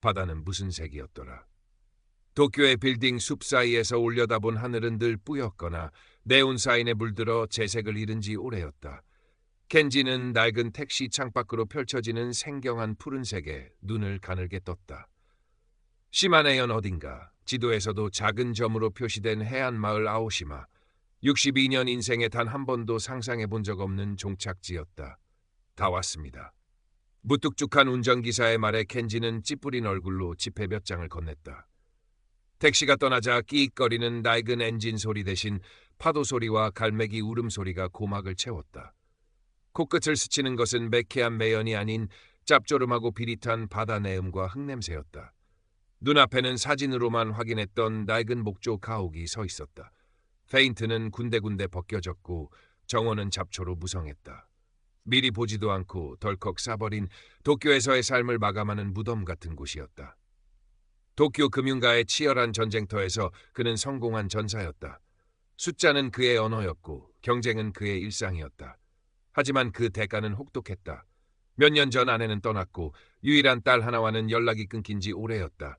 바다는 무슨 색이었더라. 도쿄의 빌딩 숲 사이에서 올려다본 하늘은 늘 뿌옇거나 네온 사인에 물들어 재색을 잃은 지 오래였다. 켄지는 낡은 택시 창밖으로 펼쳐지는 생경한 푸른색에 눈을 가늘게 떴다. 시마네현 어딘가 지도에서도 작은 점으로 표시된 해안마을 아오시마. 62년 인생에 단 한 번도 상상해 본 적 없는 종착지였다. 다 왔습니다. 무뚝뚝한 운전기사의 말에 켄지는 찌푸린 얼굴로 지폐 몇 장을 건넸다. 택시가 떠나자 끼익거리는 낡은 엔진 소리 대신 파도 소리와 갈매기 울음소리가 고막을 채웠다. 코끝을 스치는 것은 매캐한 매연이 아닌 짭조름하고 비릿한 바다 내음과 흙냄새였다. 눈앞에는 사진으로만 확인했던 낡은 목조 가옥이 서 있었다. 페인트는 군데군데 벗겨졌고 정원은 잡초로 무성했다. 미리 보지도 않고 덜컥 싸버린 도쿄에서의 삶을 마감하는 무덤 같은 곳이었다. 도쿄 금융가의 치열한 전쟁터에서 그는 성공한 전사였다. 숫자는 그의 언어였고 경쟁은 그의 일상이었다. 하지만 그 대가는 혹독했다. 몇 년 전 아내는 떠났고 유일한 딸 하나와는 연락이 끊긴 지 오래였다.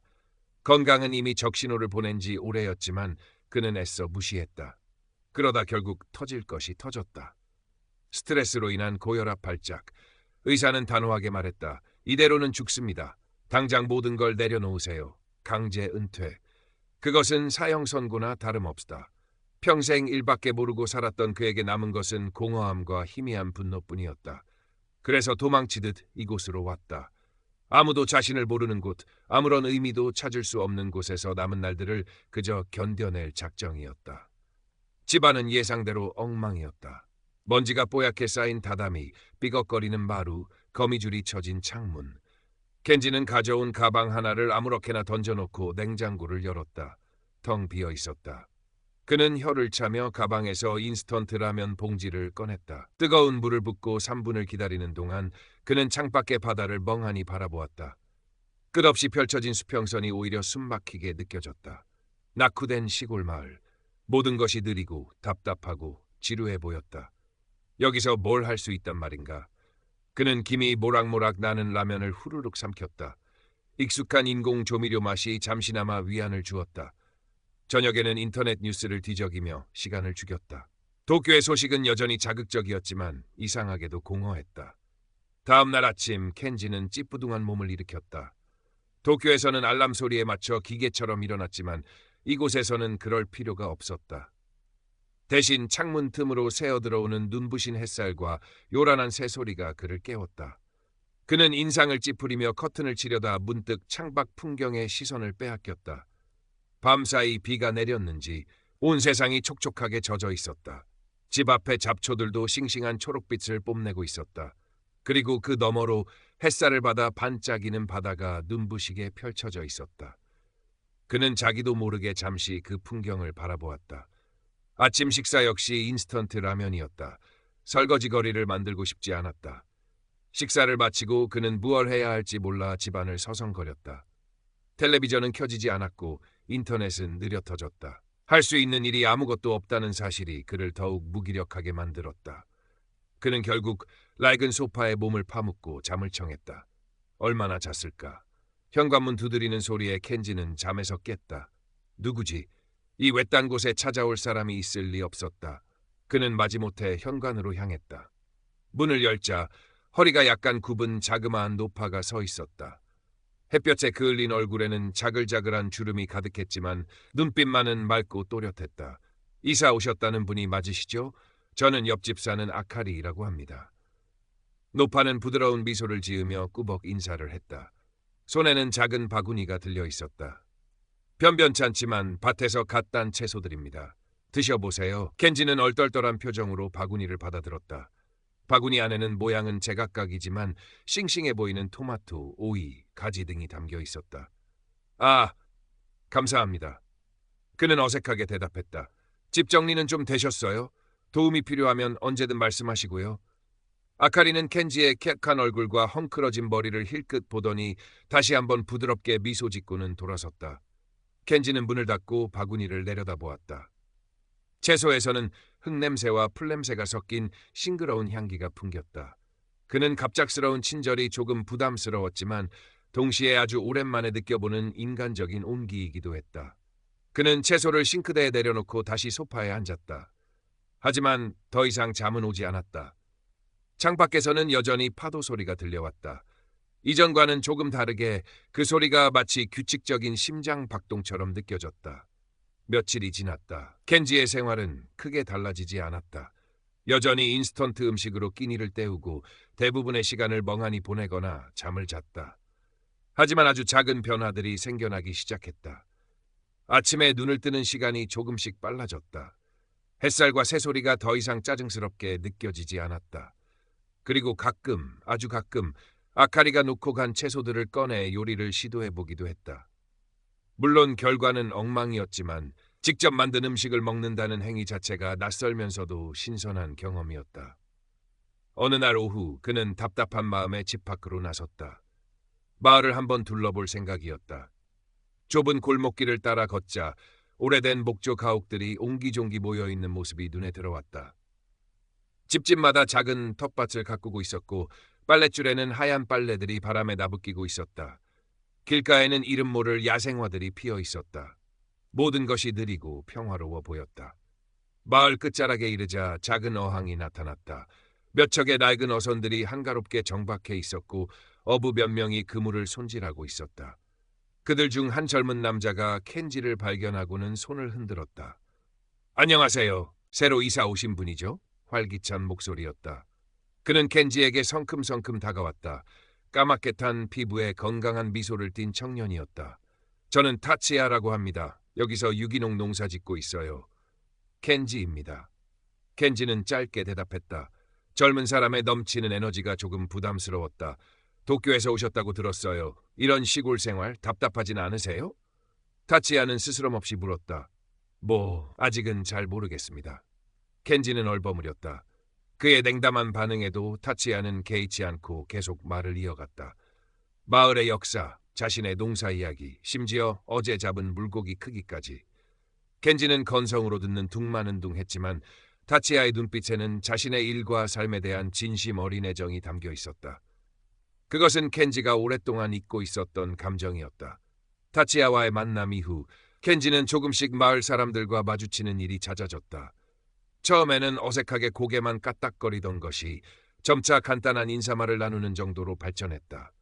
건강은 이미 적신호를 보낸 지 오래였지만 그는 애써 무시했다. 그러다 결국 터질 것이 터졌다. 스트레스로 인한 고혈압 발작. 의사는 단호하게 말했다. 이대로는 죽습니다. 당장 모든 걸 내려놓으세요. 강제 은퇴. 그것은 사형 선고나 다름없다. 평생 일밖에 모르고 살았던 그에게 남은 것은 공허함과 희미한 분노뿐이었다. 그래서 도망치듯 이곳으로 왔다. 아무도 자신을 모르는 곳, 아무런 의미도 찾을 수 없는 곳에서 남은 날들을 그저 견뎌낼 작정이었다. 집안은 예상대로 엉망이었다. 먼지가 뽀얗게 쌓인 다다미, 삐걱거리는 마루, 거미줄이 쳐진 창문. 켄지는 가져온 가방 하나를 아무렇게나 던져놓고 냉장고를 열었다. 텅 비어 있었다. 그는 혀를 차며 가방에서 인스턴트 라면 봉지를 꺼냈다. 뜨거운 물을 붓고 3분을 기다리는 동안 그는 창밖의 바다를 멍하니 바라보았다. 끝없이 펼쳐진 수평선이 오히려 숨막히게 느껴졌다. 낙후된 시골 마을. 모든 것이 느리고 답답하고 지루해 보였다. 여기서 뭘 할 수 있단 말인가. 그는 김이 모락모락 나는 라면을 후루룩 삼켰다. 익숙한 인공 조미료 맛이 잠시나마 위안을 주었다. 저녁에는 인터넷 뉴스를 뒤적이며 시간을 죽였다. 도쿄의 소식은 여전히 자극적이었지만 이상하게도 공허했다. 다음 날 아침 켄지는 찌뿌둥한 몸을 일으켰다. 도쿄에서는 알람 소리에 맞춰 기계처럼 일어났지만 이곳에서는 그럴 필요가 없었다. 대신 창문 틈으로 새어들어오는 눈부신 햇살과 요란한 새소리가 그를 깨웠다. 그는 인상을 찌푸리며 커튼을 치려다 문득 창밖 풍경에 시선을 빼앗겼다. 밤사이 비가 내렸는지 온 세상이 촉촉하게 젖어 있었다. 집 앞의 잡초들도 싱싱한 초록빛을 뽐내고 있었다. 그리고 그 너머로 햇살을 받아 반짝이는 바다가 눈부시게 펼쳐져 있었다. 그는 자기도 모르게 잠시 그 풍경을 바라보았다. 아침 식사 역시 인스턴트 라면이었다. 설거지거리를 만들고 싶지 않았다. 식사를 마치고 그는 무얼 해야 할지 몰라 집안을 서성거렸다. 텔레비전은 켜지지 않았고 인터넷은 느려 터졌다. 할 수 있는 일이 아무것도 없다는 사실이 그를 더욱 무기력하게 만들었다. 그는 결국 낡은 소파에 몸을 파묻고 잠을 청했다. 얼마나 잤을까? 현관문 두드리는 소리에 켄지는 잠에서 깼다. 누구지? 이 외딴 곳에 찾아올 사람이 있을 리 없었다. 그는 마지못해 현관으로 향했다. 문을 열자 허리가 약간 굽은 자그마한 노파가 서 있었다. 햇볕에 그을린 얼굴에는 자글자글한 주름이 가득했지만 눈빛만은 맑고 또렷했다. 이사 오셨다는 분이 맞으시죠? 저는 옆집 사는 아카리라고 합니다. 노파는 부드러운 미소를 지으며 꾸벅 인사를 했다. 손에는 작은 바구니가 들려 있었다. 변변찮지만 밭에서 갓 딴 채소들입니다. 드셔보세요. 켄지는 얼떨떨한 표정으로 바구니를 받아들었다. 바구니 안에는 모양은 제각각이지만 싱싱해 보이는 토마토, 오이, 가지 등이 담겨 있었다. 아, 감사합니다. 그는 어색하게 대답했다. 집 정리는 좀 되셨어요? 도움이 필요하면 언제든 말씀하시고요. 아카리는 켄지의 객한 얼굴과 헝클어진 머리를 힐끗 보더니 다시 한번 부드럽게 미소 짓고는 돌아섰다. 켄지는 문을 닫고 바구니를 내려다보았다. 채소에서는 흙냄새와 풀냄새가 섞인 싱그러운 향기가 풍겼다. 그는 갑작스러운 친절이 조금 부담스러웠지만 동시에 아주 오랜만에 느껴보는 인간적인 온기이기도 했다. 그는 채소를 싱크대에 내려놓고 다시 소파에 앉았다. 하지만 더 이상 잠은 오지 않았다. 창밖에서는 여전히 파도 소리가 들려왔다. 이전과는 조금 다르게 그 소리가 마치 규칙적인 심장 박동처럼 느껴졌다. 며칠이 지났다. 켄지의 생활은 크게 달라지지 않았다. 여전히 인스턴트 음식으로 끼니를 때우고 대부분의 시간을 멍하니 보내거나 잠을 잤다. 하지만 아주 작은 변화들이 생겨나기 시작했다. 아침에 눈을 뜨는 시간이 조금씩 빨라졌다. 햇살과 새소리가 더 이상 짜증스럽게 느껴지지 않았다. 그리고 가끔, 아주 가끔 아카리가 놓고 간 채소들을 꺼내 요리를 시도해보기도 했다. 물론 결과는 엉망이었지만 직접 만든 음식을 먹는다는 행위 자체가 낯설면서도 신선한 경험이었다. 어느 날 오후 그는 답답한 마음에 집 밖으로 나섰다. 마을을 한번 둘러볼 생각이었다. 좁은 골목길을 따라 걷자 오래된 목조 가옥들이 옹기종기 모여있는 모습이 눈에 들어왔다. 집집마다 작은 텃밭을 가꾸고 있었고 빨랫줄에는 하얀 빨래들이 바람에 나부끼고 있었다. 길가에는 이름 모를 야생화들이 피어 있었다. 모든 것이 느리고 평화로워 보였다. 마을 끝자락에 이르자 작은 어항이 나타났다. 몇 척의 낡은 어선들이 한가롭게 정박해 있었고 어부 몇 명이 그물을 손질하고 있었다. 그들 중 한 젊은 남자가 켄지를 발견하고는 손을 흔들었다. 안녕하세요. 새로 이사 오신 분이죠? 활기찬 목소리였다. 그는 켄지에게 성큼성큼 다가왔다. 까맣게 탄 피부에 건강한 미소를 띤 청년이었다. 저는 타치야라고 합니다. 여기서 유기농 농사 짓고 있어요. 켄지입니다. 켄지는 짧게 대답했다. 젊은 사람의 넘치는 에너지가 조금 부담스러웠다. 도쿄에서 오셨다고 들었어요. 이런 시골 생활 답답하진 않으세요? 타치야는 스스럼없이 물었다. 아직은 잘 모르겠습니다. 켄지는 얼버무렸다. 그의 냉담한 반응에도 타치야는 개의치 않고 계속 말을 이어갔다. 마을의 역사, 자신의 농사 이야기, 심지어 어제 잡은 물고기 크기까지. 켄지는 건성으로 듣는 둥마는둥했지만 타치야의 눈빛에는 자신의 일과 삶에 대한 진심 어린 애정이 담겨 있었다. 그것은 켄지가 오랫동안 잊고 있었던 감정이었다. 타치야와의 만남 이후 켄지는 조금씩 마을 사람들과 마주치는 일이 잦아졌다. 처음에는 어색하게 고개만 까딱거리던 것이 점차 간단한 인사말을 나누는 정도로 발전했다.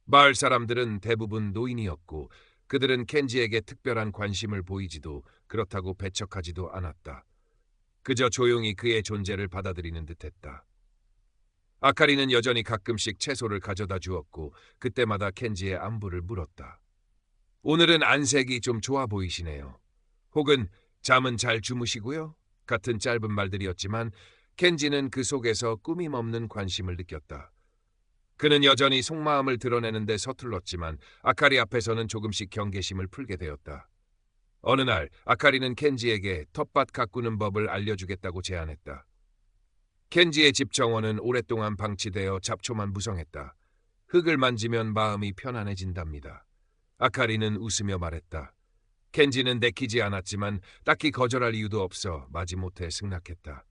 마을 사람들은 대부분 노인이었고 그들은 켄지에게 특별한 관심을 보이지도 그렇다고 배척하지도 않았다. 그저 조용히 그의 존재를 받아들이는 듯했다. 아카리는 여전히 가끔씩 채소를 가져다 주었고 그때마다 켄지의 안부를 물었다. 오늘은 안색이 좀 좋아 보이시네요. 혹은 잠은 잘 주무시고요? 같은 짧은 말들이었지만 켄지는 그 속에서 꾸밈없는 관심을 느꼈다. 그는 여전히 속마음을 드러내는데 서툴렀지만 아카리 앞에서는 조금씩 경계심을 풀게 되었다. 어느 날 아카리는 켄지에게 텃밭 가꾸는 법을 알려주겠다고 제안했다. 켄지의 집 정원은 오랫동안 방치되어 잡초만 무성했다. 흙을 만지면 마음이 편안해진답니다. 아카리는 웃으며 말했다. 켄지는 내키지 않았지만 딱히 거절할 이유도 없어 마지못해 승낙했다.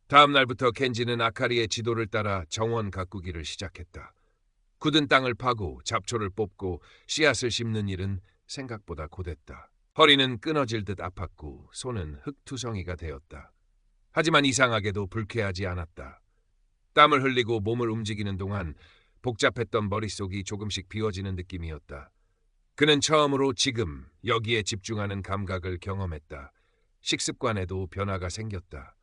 다음 날부터 켄지는 아카리의 지도를 따라 정원 가꾸기를 시작했다. 굳은 땅을 파고 잡초를 뽑고 씨앗을 심는 일은 생각보다 고됐다. 허리는 끊어질 듯 아팠고 손은 흙투성이가 되었다. 하지만 이상하게도 불쾌하지 않았다. 땀을 흘리고 몸을 움직이는 동안 복잡했던 머릿속이 조금씩 비워지는 느낌이었다. 그는 처음으로 지금 여기에 집중하는 감각을 경험했다. 식습관에도 변화가 생겼다.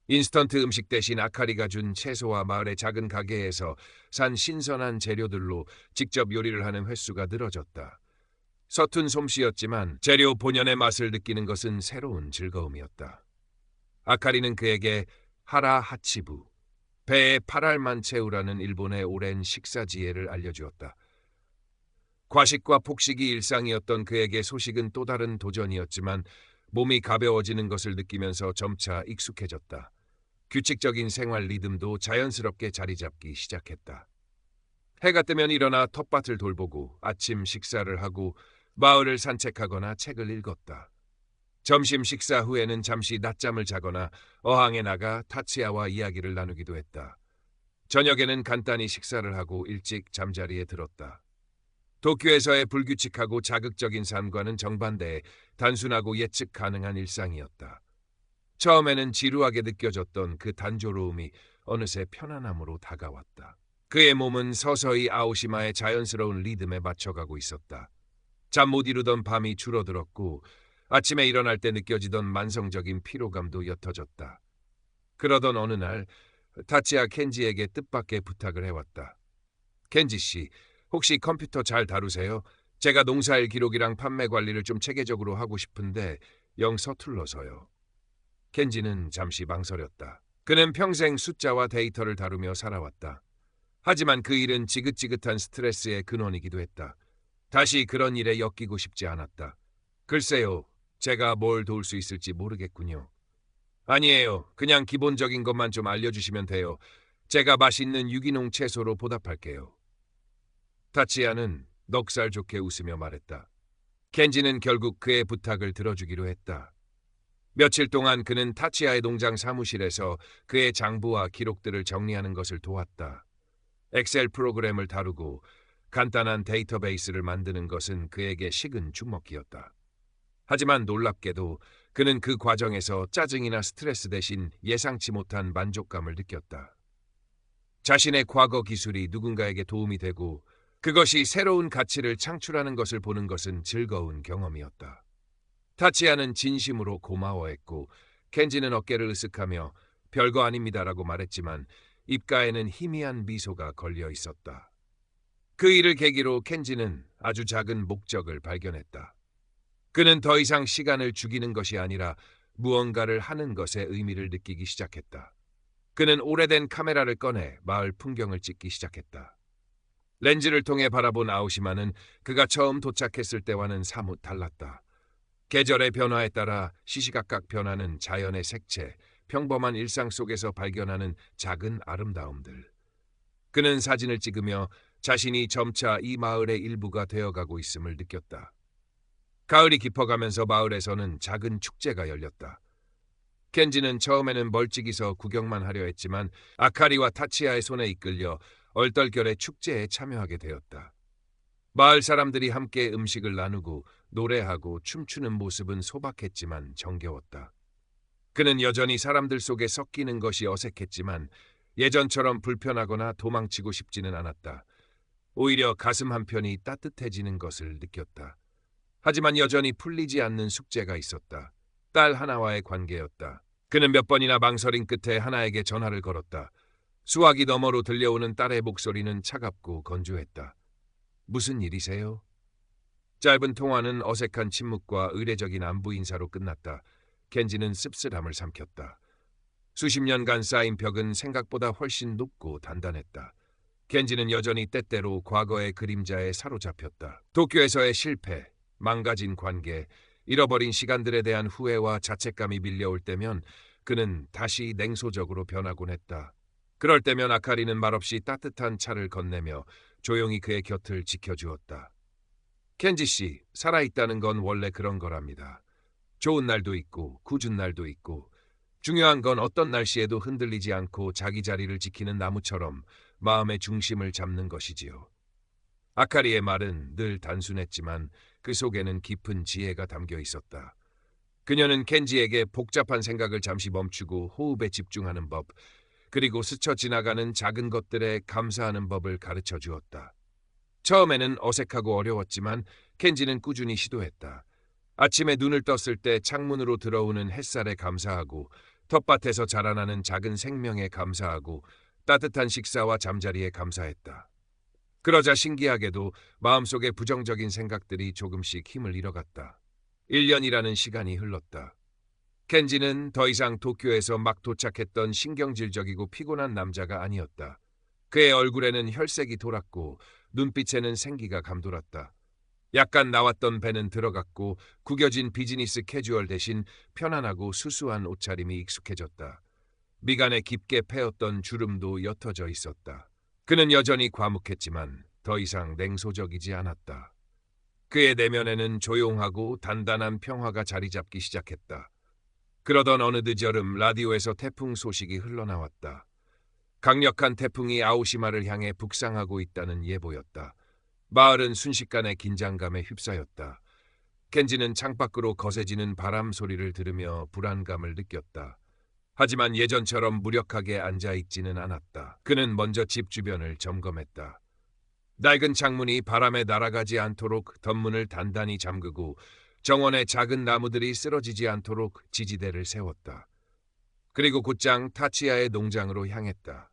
인스턴트 음식 대신 아카리가 준 채소와 마을의 작은 가게에서 산 신선한 재료들로 직접 요리를 하는 횟수가 늘어졌다. 서툰 솜씨였지만 재료 본연의 맛을 느끼는 것은 새로운 즐거움이었다. 아카리는 그에게 하라 하치부, 배에 8알만 채우라는 일본의 오랜 식사 지혜를 알려주었다. 과식과 폭식이 일상이었던 그에게 소식은 또 다른 도전이었지만 몸이 가벼워지는 것을 느끼면서 점차 익숙해졌다. 규칙적인 생활 리듬도 자연스럽게 자리 잡기 시작했다. 해가 뜨면 일어나 텃밭을 돌보고 아침 식사를 하고 마을을 산책하거나 책을 읽었다. 점심 식사 후에는 잠시 낮잠을 자거나 어항에 나가 타치야와 이야기를 나누기도 했다. 저녁에는 간단히 식사를 하고 일찍 잠자리에 들었다. 도쿄에서의 불규칙하고 자극적인 삶과는 정반대의 단순하고 예측 가능한 일상이었다. 처음에는 지루하게 느껴졌던 그 단조로움이 어느새 편안함으로 다가왔다. 그의 몸은 서서히 아오시마의 자연스러운 리듬에 맞춰가고 있었다. 잠 못 이루던 밤이 줄어들었고 아침에 일어날 때 느껴지던 만성적인 피로감도 옅어졌다. 그러던 어느 날 타치야 켄지에게 뜻밖의 부탁을 해왔다. 켄지 씨, 혹시 컴퓨터 잘 다루세요? 제가 농사일 기록이랑 판매 관리를 좀 체계적으로 하고 싶은데 영 서툴러서요. 켄지는 잠시 망설였다. 그는 평생 숫자와 데이터를 다루며 살아왔다. 하지만 그 일은 지긋지긋한 스트레스의 근원이기도 했다. 다시 그런 일에 엮이고 싶지 않았다. 글쎄요, 제가 뭘 도울 수 있을지 모르겠군요. 아니에요. 그냥 기본적인 것만 좀 알려주시면 돼요. 제가 맛있는 유기농 채소로 보답할게요. 타치야는 넉살 좋게 웃으며 말했다. 켄지는 결국 그의 부탁을 들어주기로 했다. 며칠 동안 그는 타치야의 농장 사무실에서 그의 장부와 기록들을 정리하는 것을 도왔다. 엑셀 프로그램을 다루고 간단한 데이터베이스를 만드는 것은 그에게 식은 죽먹기였다. 하지만 놀랍게도 그는 그 과정에서 짜증이나 스트레스 대신 예상치 못한 만족감을 느꼈다. 자신의 과거 기술이 누군가에게 도움이 되고 그것이 새로운 가치를 창출하는 것을 보는 것은 즐거운 경험이었다. 타치야는 진심으로 고마워했고 켄지는 어깨를 으쓱하며 별거 아닙니다라고 말했지만 입가에는 희미한 미소가 걸려 있었다. 그 일을 계기로 켄지는 아주 작은 목적을 발견했다. 그는 더 이상 시간을 죽이는 것이 아니라 무언가를 하는 것에 의미를 느끼기 시작했다. 그는 오래된 카메라를 꺼내 마을 풍경을 찍기 시작했다. 렌즈를 통해 바라본 아오시마는 그가 처음 도착했을 때와는 사뭇 달랐다. 계절의 변화에 따라 시시각각 변하는 자연의 색채, 평범한 일상 속에서 발견하는 작은 아름다움들. 그는 사진을 찍으며 자신이 점차 이 마을의 일부가 되어가고 있음을 느꼈다. 가을이 깊어가면서 마을에서는 작은 축제가 열렸다. 켄지는 처음에는 멀찍이서 구경만 하려 했지만 아카리와 타치야의 손에 이끌려 얼떨결에 축제에 참여하게 되었다. 마을 사람들이 함께 음식을 나누고 노래하고 춤추는 모습은 소박했지만 정겨웠다. 그는 여전히 사람들 속에 섞이는 것이 어색했지만 예전처럼 불편하거나 도망치고 싶지는 않았다. 오히려 가슴 한편이 따뜻해지는 것을 느꼈다. 하지만 여전히 풀리지 않는 숙제가 있었다. 딸 하나와의 관계였다. 그는 몇 번이나 망설인 끝에 하나에게 전화를 걸었다. 수화기 너머로 들려오는 딸의 목소리는 차갑고 건조했다. 무슨 일이세요? 짧은 통화는 어색한 침묵과 의례적인 안부 인사로 끝났다. 켄지는 씁쓸함을 삼켰다. 수십 년간 쌓인 벽은 생각보다 훨씬 높고 단단했다. 켄지는 여전히 때때로 과거의 그림자에 사로잡혔다. 도쿄에서의 실패, 망가진 관계, 잃어버린 시간들에 대한 후회와 자책감이 밀려올 때면 그는 다시 냉소적으로 변하곤 했다. 그럴 때면 아카리는 말없이 따뜻한 차를 건네며 조용히 그의 곁을 지켜주었다. 켄지 씨, 살아있다는 건 원래 그런 거랍니다. 좋은 날도 있고 궂은 날도 있고 중요한 건 어떤 날씨에도 흔들리지 않고 자기 자리를 지키는 나무처럼 마음의 중심을 잡는 것이지요. 아카리의 말은 늘 단순했지만 그 속에는 깊은 지혜가 담겨 있었다. 그녀는 켄지에게 복잡한 생각을 잠시 멈추고 호흡에 집중하는 법, 그리고 스쳐 지나가는 작은 것들에 감사하는 법을 가르쳐 주었다. 처음에는 어색하고 어려웠지만 켄지는 꾸준히 시도했다. 아침에 눈을 떴을 때 창문으로 들어오는 햇살에 감사하고 텃밭에서 자라나는 작은 생명에 감사하고 따뜻한 식사와 잠자리에 감사했다. 그러자 신기하게도 마음속의 부정적인 생각들이 조금씩 힘을 잃어갔다. 1년이라는 시간이 흘렀다. 켄지는 더 이상 도쿄에서 막 도착했던 신경질적이고 피곤한 남자가 아니었다. 그의 얼굴에는 혈색이 돌았고 눈빛에는 생기가 감돌았다. 약간 나왔던 배는 들어갔고 구겨진 비즈니스 캐주얼 대신 편안하고 수수한 옷차림이 익숙해졌다. 미간에 깊게 패었던 주름도 옅어져 있었다. 그는 여전히 과묵했지만 더 이상 냉소적이지 않았다. 그의 내면에는 조용하고 단단한 평화가 자리 잡기 시작했다. 그러던 어느 늦여름 라디오에서 태풍 소식이 흘러나왔다. 강력한 태풍이 아오시마를 향해 북상하고 있다는 예보였다. 마을은 순식간에 긴장감에 휩싸였다. 켄지는 창밖으로 거세지는 바람 소리를 들으며 불안감을 느꼈다. 하지만 예전처럼 무력하게 앉아있지는 않았다. 그는 먼저 집 주변을 점검했다. 낡은 창문이 바람에 날아가지 않도록 덧문을 단단히 잠그고 정원의 작은 나무들이 쓰러지지 않도록 지지대를 세웠다. 그리고 곧장 타치야의 농장으로 향했다.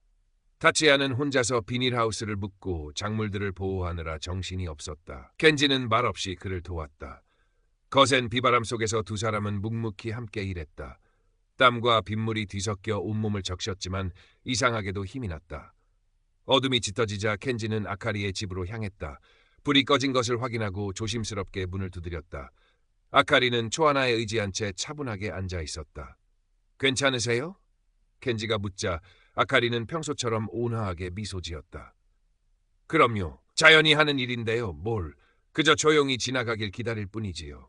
타치야는 혼자서 비닐하우스를 묶고 작물들을 보호하느라 정신이 없었다. 켄지는 말없이 그를 도왔다. 거센 비바람 속에서 두 사람은 묵묵히 함께 일했다. 땀과 빗물이 뒤섞여 온몸을 적셨지만 이상하게도 힘이 났다. 어둠이 짙어지자 켄지는 아카리의 집으로 향했다. 불이 꺼진 것을 확인하고 조심스럽게 문을 두드렸다. 아카리는 초하나에 의지한 채 차분하게 앉아 있었다. 괜찮으세요? 켄지가 묻자 아카리는 평소처럼 온화하게 미소 지었다. 그럼요. 자연이 하는 일인데요. 뭘. 그저 조용히 지나가길 기다릴 뿐이지요.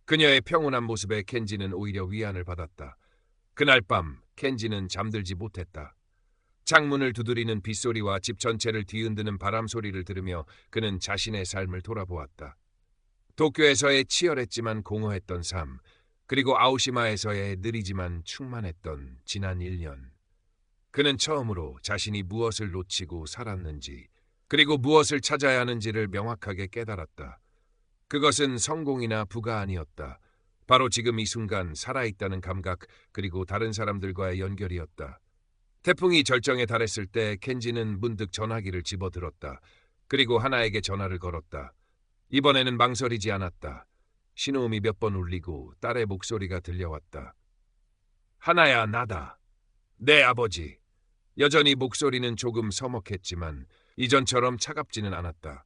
그녀의 평온한 모습에 켄지는 오히려 위안을 받았다. 그날 밤 켄지는 잠들지 못했다. 창문을 두드리는 빗소리와 집 전체를 뒤흔드는 바람 소리를 들으며 그는 자신의 삶을 돌아보았다. 도쿄에서의 치열했지만 공허했던 삶, 그리고 아오시마에서의 느리지만 충만했던 지난 1년. 그는 처음으로 자신이 무엇을 놓치고 살았는지, 그리고 무엇을 찾아야 하는지를 명확하게 깨달았다. 그것은 성공이나 부가 아니었다. 바로 지금 이 순간 살아있다는 감각, 그리고 다른 사람들과의 연결이었다. 태풍이 절정에 달했을 때 켄지는 문득 전화기를 집어들었다. 그리고 하나에게 전화를 걸었다. 이번에는 망설이지 않았다. 신호음이 몇 번 울리고 딸의 목소리가 들려왔다. 하나야, 나다. 내 아버지. 여전히 목소리는 조금 서먹했지만 이전처럼 차갑지는 않았다.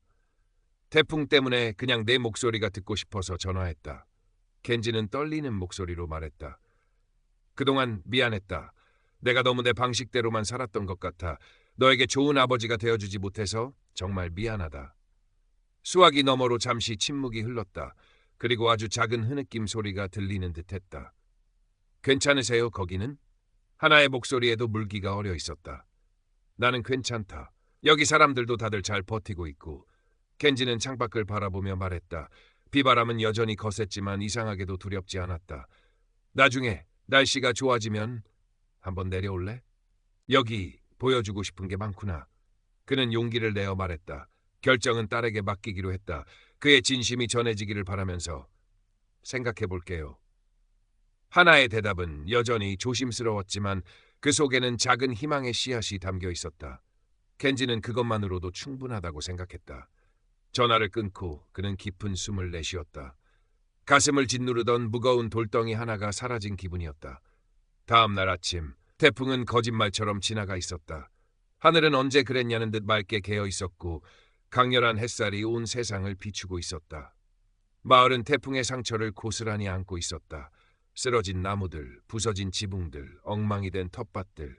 태풍 때문에 그냥 내 목소리가 듣고 싶어서 전화했다. 켄지는 떨리는 목소리로 말했다. 그동안 미안했다. 내가 너무 내 방식대로만 살았던 것 같아. 너에게 좋은 아버지가 되어주지 못해서 정말 미안하다. 수화기 너머로 잠시 침묵이 흘렀다. 그리고 아주 작은 흐느낌 소리가 들리는 듯했다. 괜찮으세요, 거기는? 하나의 목소리에도 물기가 어려 있었다. 나는 괜찮다. 여기 사람들도 다들 잘 버티고 있고. 켄지는 창밖을 바라보며 말했다. 비바람은 여전히 거셌지만 이상하게도 두렵지 않았다. 나중에 날씨가 좋아지면 한번 내려올래? 여기 보여주고 싶은 게 많구나. 그는 용기를 내어 말했다. 결정은 딸에게 맡기기로 했다. 그의 진심이 전해지기를 바라면서 생각해 볼게요. 하나의 대답은 여전히 조심스러웠지만 그 속에는 작은 희망의 씨앗이 담겨 있었다. 켄지는 그것만으로도 충분하다고 생각했다. 전화를 끊고 그는 깊은 숨을 내쉬었다. 가슴을 짓누르던 무거운 돌덩이 하나가 사라진 기분이었다. 다음 날 아침, 태풍은 거짓말처럼 지나가 있었다. 하늘은 언제 그랬냐는 듯 맑게 개어 있었고 강렬한 햇살이 온 세상을 비추고 있었다. 마을은 태풍의 상처를 고스란히 안고 있었다. 쓰러진 나무들, 부서진 지붕들, 엉망이 된 텃밭들.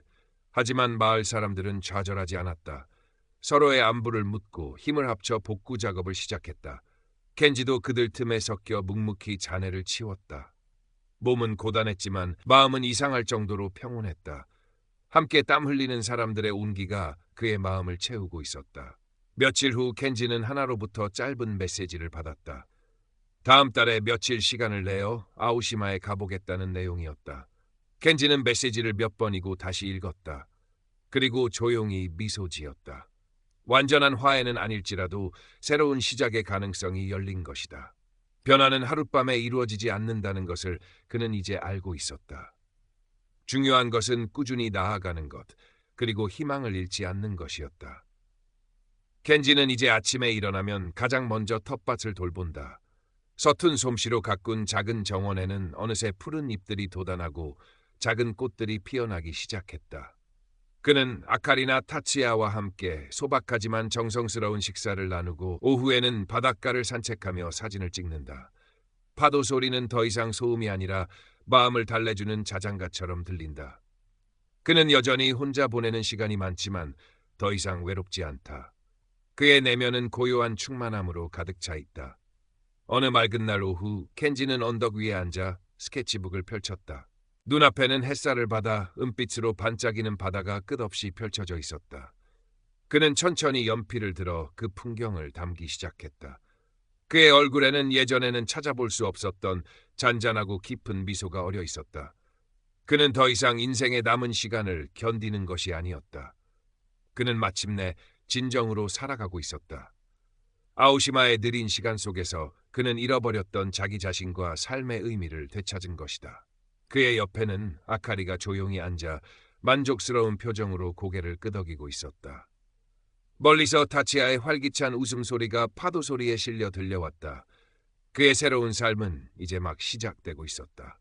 하지만 마을 사람들은 좌절하지 않았다. 서로의 안부를 묻고 힘을 합쳐 복구 작업을 시작했다. 켄지도 그들 틈에 섞여 묵묵히 잔해를 치웠다. 몸은 고단했지만 마음은 이상할 정도로 평온했다. 함께 땀 흘리는 사람들의 온기가 그의 마음을 채우고 있었다. 며칠 후 켄지는 하나로부터 짧은 메시지를 받았다. 다음 달에 며칠 시간을 내어 아오시마에 가보겠다는 내용이었다. 켄지는 메시지를 몇 번이고 다시 읽었다. 그리고 조용히 미소 지었다. 완전한 화해는 아닐지라도 새로운 시작의 가능성이 열린 것이다. 변화는 하룻밤에 이루어지지 않는다는 것을 그는 이제 알고 있었다. 중요한 것은 꾸준히 나아가는 것, 그리고 희망을 잃지 않는 것이었다. 켄지는 이제 아침에 일어나면 가장 먼저 텃밭을 돌본다. 서툰 솜씨로 가꾼 작은 정원에는 어느새 푸른 잎들이 돋아나고 작은 꽃들이 피어나기 시작했다. 그는 아카리나 타치야와 함께 소박하지만 정성스러운 식사를 나누고 오후에는 바닷가를 산책하며 사진을 찍는다. 파도 소리는 더 이상 소음이 아니라 마음을 달래주는 자장가처럼 들린다. 그는 여전히 혼자 보내는 시간이 많지만 더 이상 외롭지 않다. 그의 내면은 고요한 충만함으로 가득 차 있다. 어느 맑은 날 오후 켄지는 언덕 위에 앉아 스케치북을 펼쳤다. 눈앞에는 햇살을 받아 은빛으로 반짝이는 바다가 끝없이 펼쳐져 있었다. 그는 천천히 연필을 들어 그 풍경을 담기 시작했다. 그의 얼굴에는 예전에는 찾아볼 수 없었던 잔잔하고 깊은 미소가 어려 있었다. 그는 더 이상 인생의 남은 시간을 견디는 것이 아니었다. 그는 마침내 진정으로 살아가고 있었다. 아오시마의 느린 시간 속에서 그는 잃어버렸던 자기 자신과 삶의 의미를 되찾은 것이다. 그의 옆에는 아카리가 조용히 앉아 만족스러운 표정으로 고개를 끄덕이고 있었다. 멀리서 타치아의 활기찬 웃음소리가 파도 소리에 실려 들려왔다. 그의 새로운 삶은 이제 막 시작되고 있었다.